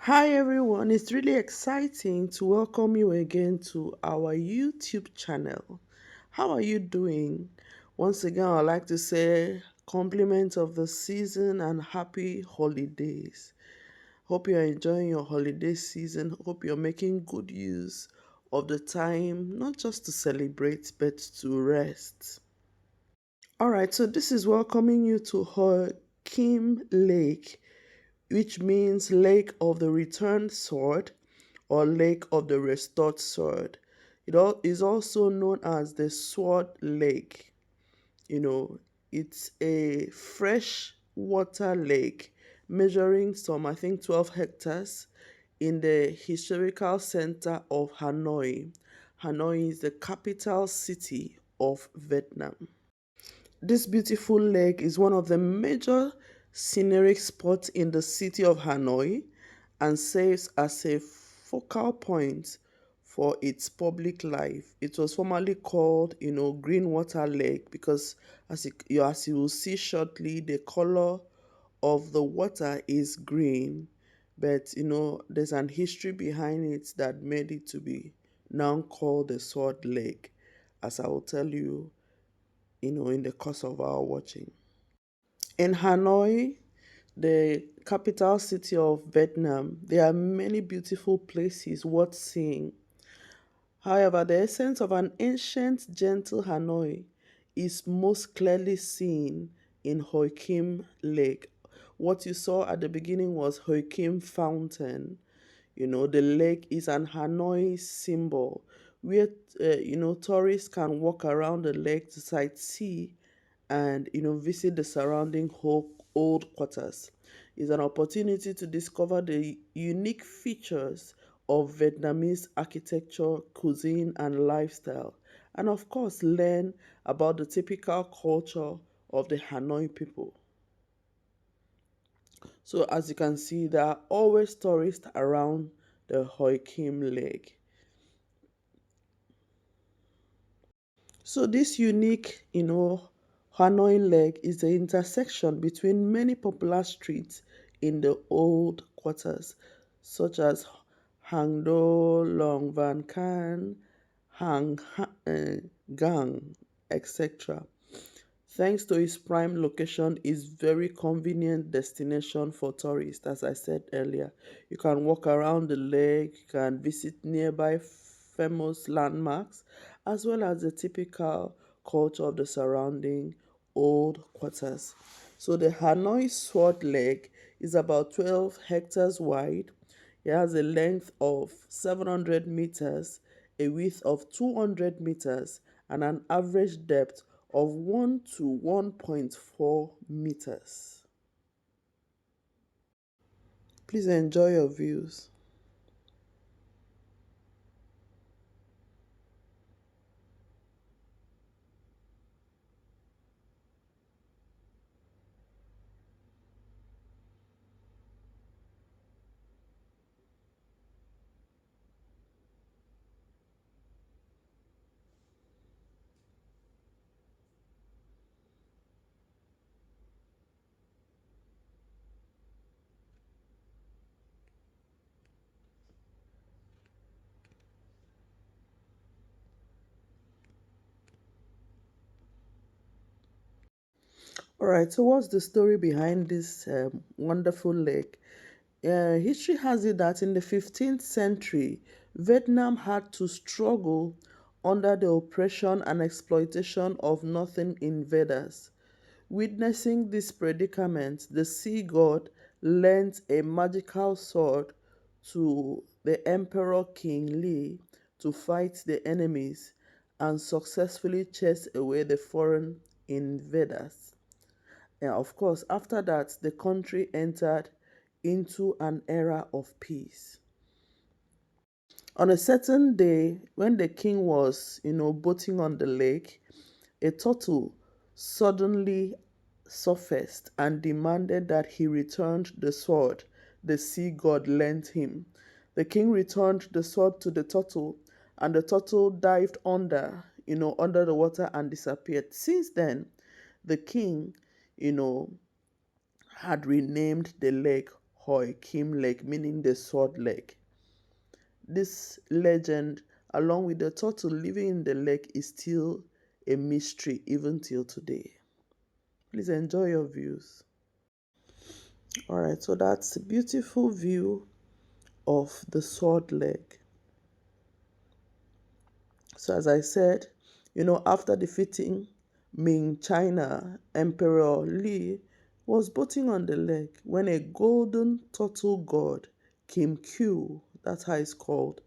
Hi everyone, it's really exciting to welcome you again to our YouTube channel. How are you doing? Once again, I'd like to say compliment of the season and happy holidays. Hope you're enjoying your holiday season. Hope you're making good use of the time, not just to celebrate, but to rest. All right, so this is welcoming you to Hoan Kiem Lake, which means Lake of the Returned Sword or Lake of the Restored Sword. Is also known as the Sword Lake. You know, it's a fresh water lake measuring some, I think, 12 hectares in the historical center of Hanoi. Hanoi is the capital city of Vietnam. This beautiful lake is one of the major scenic spots in the city of Hanoi and serves as a focal point for its public life. It was formerly called, Green Water Lake because as you will see shortly, the color of the water is green. But, there's an history behind it that made it to be now called the Sword Lake, as I will tell you in the course of our watching. In Hanoi, the capital city of Vietnam, there are many beautiful places worth seeing. However, the essence of an ancient, gentle Hanoi is most clearly seen in Hoan Kiem Lake. What you saw at the beginning was Hoan Kiem Fountain. The lake is an Hanoi symbol where, tourists can walk around the lake to sightsee and, visit the surrounding old quarters. It's an opportunity to discover the unique features of Vietnamese architecture, cuisine, and lifestyle. And of course, learn about the typical culture of the Hanoi people. So as you can see, there are always tourists around the Hoi Kim Lake. So this unique, Hanoi Lake is the intersection between many popular streets in the old quarters, such as Hang Do, Long Van Can, Gang, etc. Thanks to its prime location, is very convenient destination for tourists. As I said earlier, you can walk around the lake, you can visit nearby famous landmarks, as well as the typical culture of the surrounding old quarters. So the Hanoi Sword Lake is about 12 hectares wide. It has a length of 700 meters, a width of 200 meters, and an average depth of 1 to 1.4 meters. Please enjoy your views. All right, so what's the story behind this wonderful lake? History has it that in the 15th century, Vietnam had to struggle under the oppression and exploitation of northern invaders. Witnessing this predicament, the sea god lent a magical sword to the Emperor King Lee to fight the enemies and successfully chase away the foreign invaders. And of course, after that, the country entered into an era of peace. On a certain day, when the king was, boating on the lake, a turtle suddenly surfaced and demanded that he returned the sword the sea god lent him. The king returned the sword to the turtle, and the turtle dived under the water and disappeared. Since then, the king, you know, had renamed the lake Hoan Kiem Lake, meaning the sword lake. This legend, along with the turtle living in the lake, is still a mystery even till today. Please enjoy your views. All right, so that's a beautiful view of the sword lake. So as I said, after defeating Ming China, Emperor Li was boating on the lake when a golden turtle god, Kim Q, that's how it's called,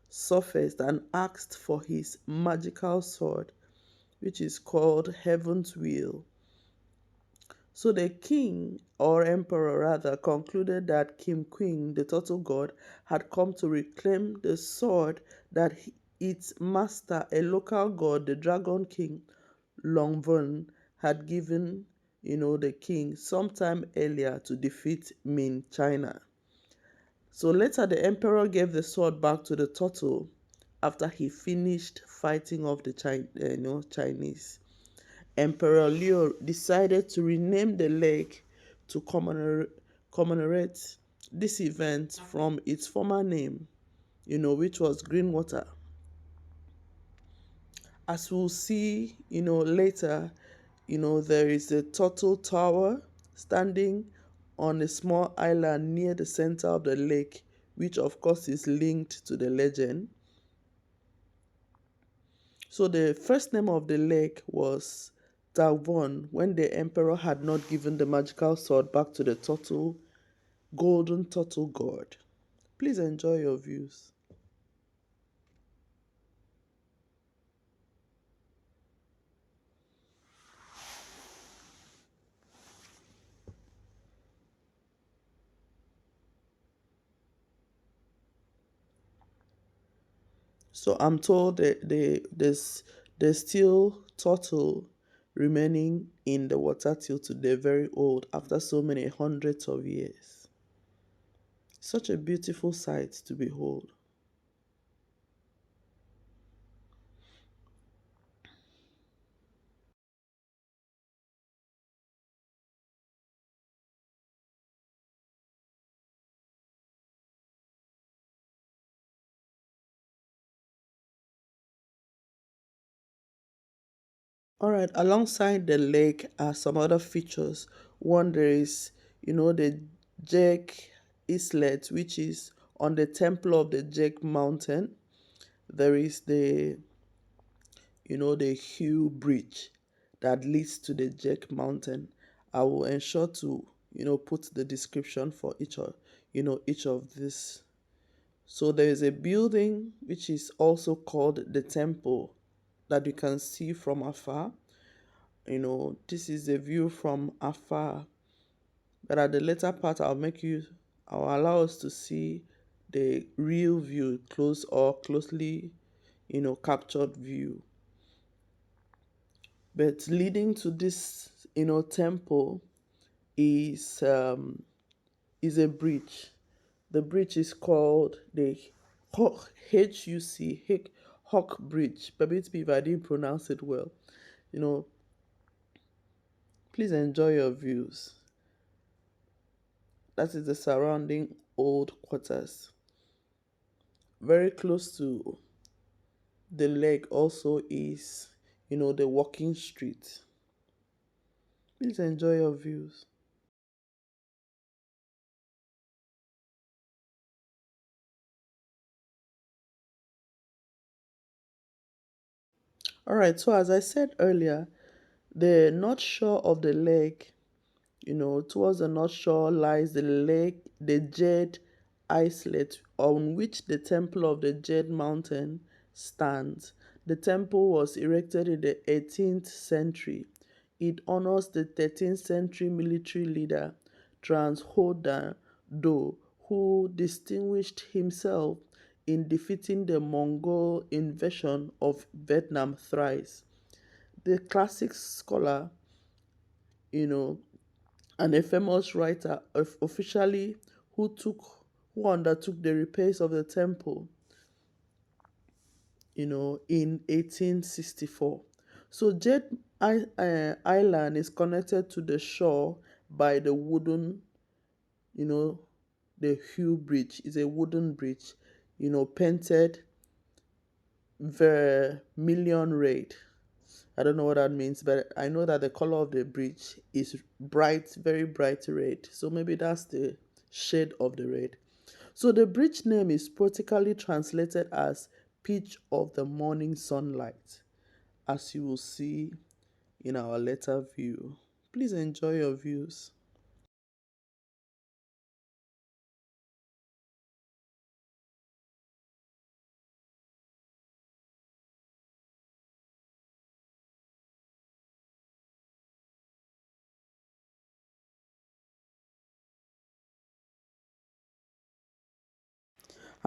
surfaced and asked for his magical sword, which is called Heaven's Wheel. So the king, or emperor rather, concluded that Kim Queen, the turtle god, had come to reclaim the sword that its master, a local god, the dragon king, Longvon, had given, the king sometime earlier to defeat Min China. So later the emperor gave the sword back to the turtle after he finished fighting off the Chinese. Emperor Leo decided to rename the lake to commemorate this event from its former name, which was Greenwater. As we'll see, later, there is a turtle tower standing on a small island near the center of the lake, which of course is linked to the legend. So the first name of the lake was Thuy Quan when the emperor had not given the magical sword back to the golden turtle god. Please enjoy your views. So I'm told that there's still turtle remaining in the water till today, very old, after so many hundreds of years. Such a beautiful sight to behold. All right, alongside the lake are some other features. One, there is, the Jack Islet, which is on the temple of the Jack Mountain. There is the Hugh Bridge that leads to the Jack Mountain. I will ensure to, put the description for each of this. So there is a building which is also called the temple that you can see from afar. This is a view from afar, but at the later part I'll allow us to see the real view, close or closely captured view. But leading to this temple is a bridge. The bridge is called the Hawk Bridge. Permit me if I didn't pronounce it well. you know Please enjoy your views. That is the surrounding old quarters. Very close to the lake also is, the walking street. Please enjoy your views. All right, so as I said earlier, the north shore of the lake, towards the north shore lies the Jade Islet, on which the temple of the Jade Mountain stands. The temple was erected in the 18th century. It honors the 13th century military leader Trans Ho Do, who distinguished himself in defeating the Mongol invasion of Vietnam thrice. The classic scholar, you know, and a famous writer officially who undertook the repairs of the temple, in 1864. So Island is connected to the shore by the wooden, you know, the Hue Bridge. It's a wooden bridge, painted vermilion red. I don't know what that means, but I know that the color of the bridge is bright, very bright red. So maybe that's the shade of the red. So the bridge name is poetically translated as Pitch of the Morning Sunlight, as you will see in our later view. Please enjoy your views.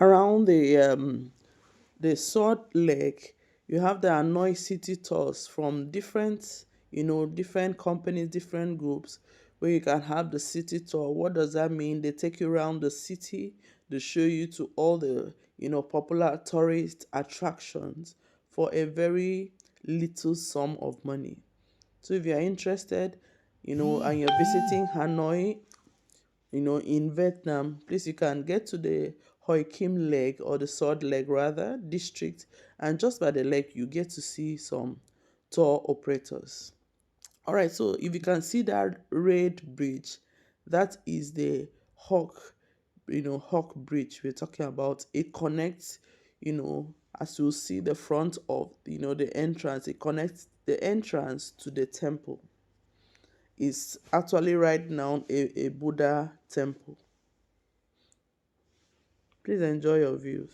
Around the Salt Lake, you have the Hanoi city tours from different companies, different groups, where you can have the city tour. What does that mean? They take you around the city, they show you to all the, popular tourist attractions for a very little sum of money. So if you're interested, and you're visiting Hanoi, in Vietnam, please you can get to the Hoan Kiem Lake, or the Sword Lake rather, district, and just by the lake you get to see some tour operators. All right, so if you can see that red bridge, that is the Hawk Bridge we're talking about. It connects, as you see the front of, the entrance, it connects the entrance to the temple. It's actually right now a Buddha temple. Please enjoy your views.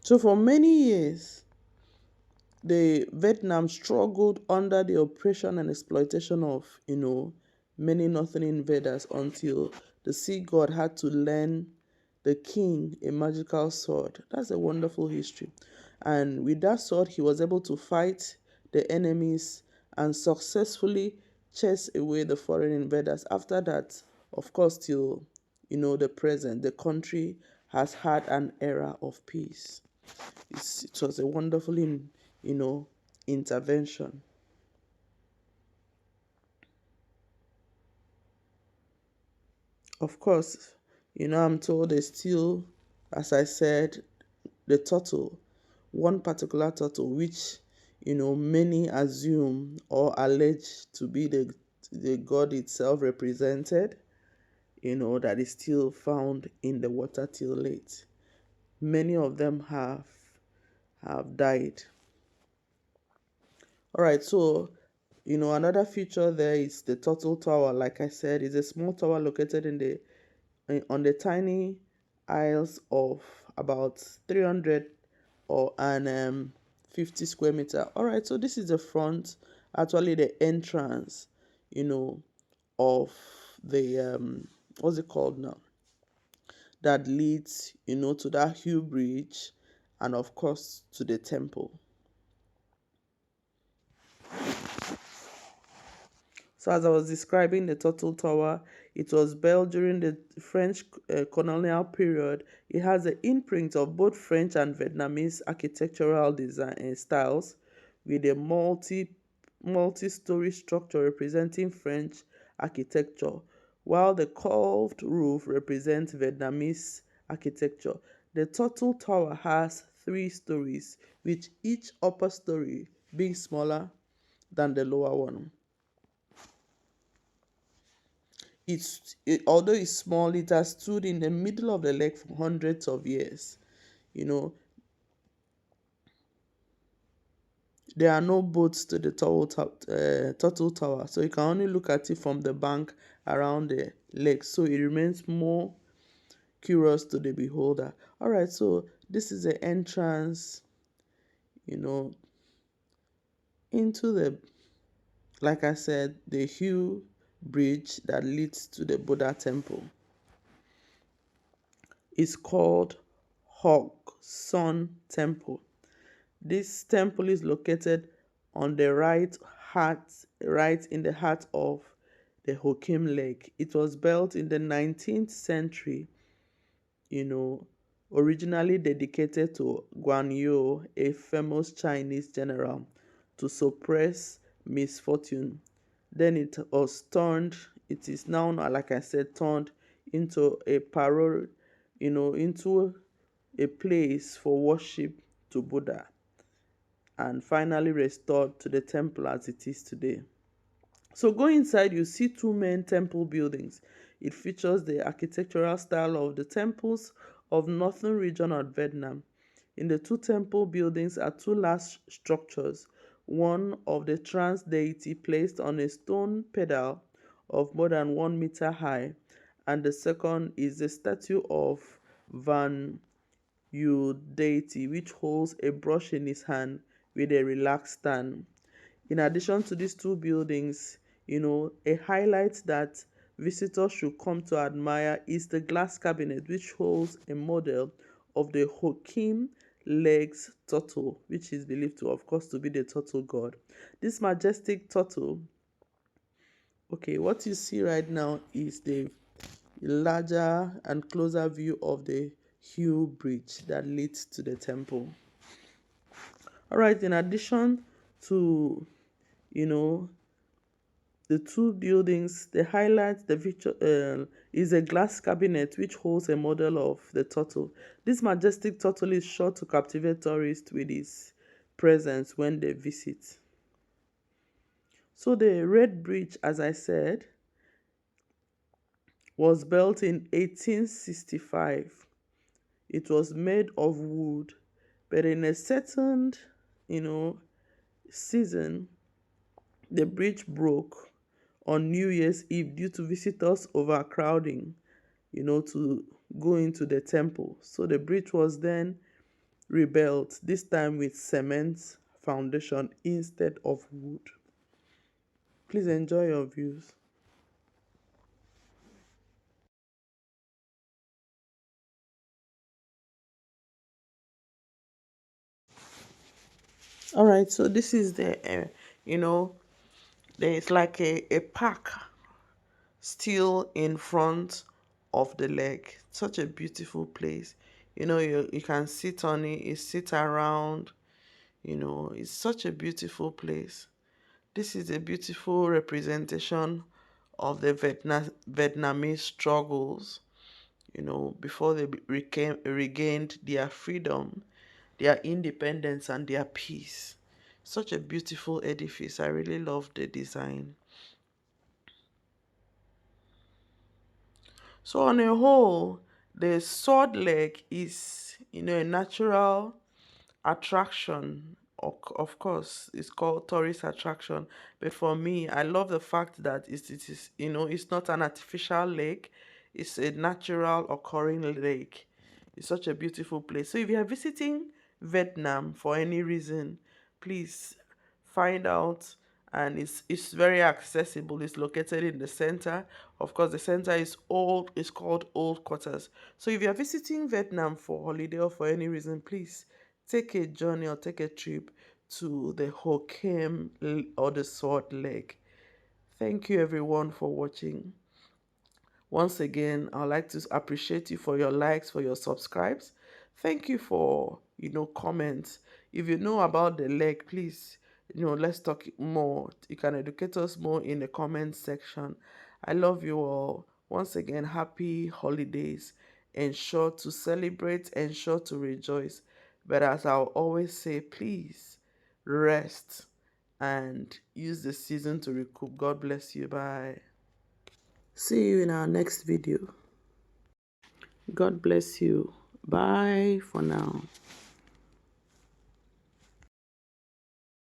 So for many years, the Vietnam struggled under the oppression and exploitation of, many northern invaders, until the sea god had to lend the king a magical sword. That's a wonderful history. And with that sword, he was able to fight the enemies and successfully chase away the foreign invaders. After that, of course, till, the present, the country has had an era of peace. It was a wonderful, intervention. Of course, I'm told there's still, as I said, the turtle, one particular turtle, which, many assume or allege to be the god itself represented, that is still found in the water till late. Many of them have died. All right, so another feature there is the Turtle Tower. Like I said, it's a small tower located on the tiny isles of about 300 or an 50 square meter. All right, so this is the front, actually the entrance, of the what's it called now? That leads, to that Hugh Bridge, and of course to the temple. So, as I was describing the Turtle Tower, it was built during the French colonial period. It has an imprint of both French and Vietnamese architectural design styles, with a multi-story structure representing French architecture, while the curved roof represents Vietnamese architecture. The Turtle Tower has 3 stories, with each upper story being smaller than the lower one. Although it's small, it has stood in the middle of the lake for hundreds of years. You know, there are no boats to the Turtle Tower, so you can only look at it from the bank around the lake. So it remains more curious to the beholder. All right, so this is the entrance, you know, into the, like I said, the Hue Bridge that leads to the Buddha temple. It's called Hok Sun Temple. This temple is located on the right in the heart of the Hoan Kiem Lake. It was built in the 19th century, you know, originally dedicated to Guan Yu, a famous Chinese general, to suppress misfortune. Then it is now, like I said, turned into a parole, into a place for worship to Buddha, and finally restored to the temple as it is today. So go inside, you see two main temple buildings. It features the architectural style of the temples of northern region of Vietnam. In the two temple buildings are two large structures, one of the trans deity placed on a stone pedal of more than 1 meter high, and the second is the statue of Van Yu deity, which holds a brush in his hand with a relaxed stand. In addition to these two buildings, a highlight that visitors should come to admire is the glass cabinet, which holds a model of the Hoan Kiem legs turtle, which is believed to, of course, to be the turtle god. This majestic turtle, okay, what you see right now is the larger and closer view of the Hue Bridge that leads to the temple. All right, in addition to, you know, the two buildings, the highlight the picture is a glass cabinet which holds a model of the turtle. This majestic turtle is sure to captivate tourists with its presence when they visit. So the Red Bridge, as I said, was built in 1865. It was made of wood, but in a certain, you know, season, the bridge broke on New Year's Eve due to visitors overcrowding, to go into the temple. So the bridge was then rebuilt, this time with cement foundation instead of wood. Please enjoy your views. All right, so this is you know, there's like a park still in front of the lake. Such a beautiful place. You can sit on it, you sit around, it's such a beautiful place. This is a beautiful representation of the Vietnamese struggles, before they regained their freedom, their independence, and their peace. Such a beautiful edifice. I really love the design. So on a whole, the sword leg is, a natural attraction. Of course, it's called tourist attraction. But for me, I love the fact that it is, it's not an artificial lake. It's a natural occurring lake. It's such a beautiful place. So if you are visiting Vietnam for any reason, please find out, and it's very accessible. It's located in the center. Of course, the center is old. It's called Old Quarters. So if you are visiting Vietnam for holiday or for any reason, please take a journey or take a trip to the Ho Kiem or the Sword Lake. Thank you everyone for watching. Once again, I'd like to appreciate you for your likes, for your subscribes. Thank you for, comments. If you know about the lake, please, let's talk more. You can educate us more in the comment section. I love you all. Once again, happy holidays. Ensure to celebrate, ensure to rejoice. But as I'll always say, please rest and use the season to recoup. God bless you. Bye. See you in our next video. God bless you. Bye for now.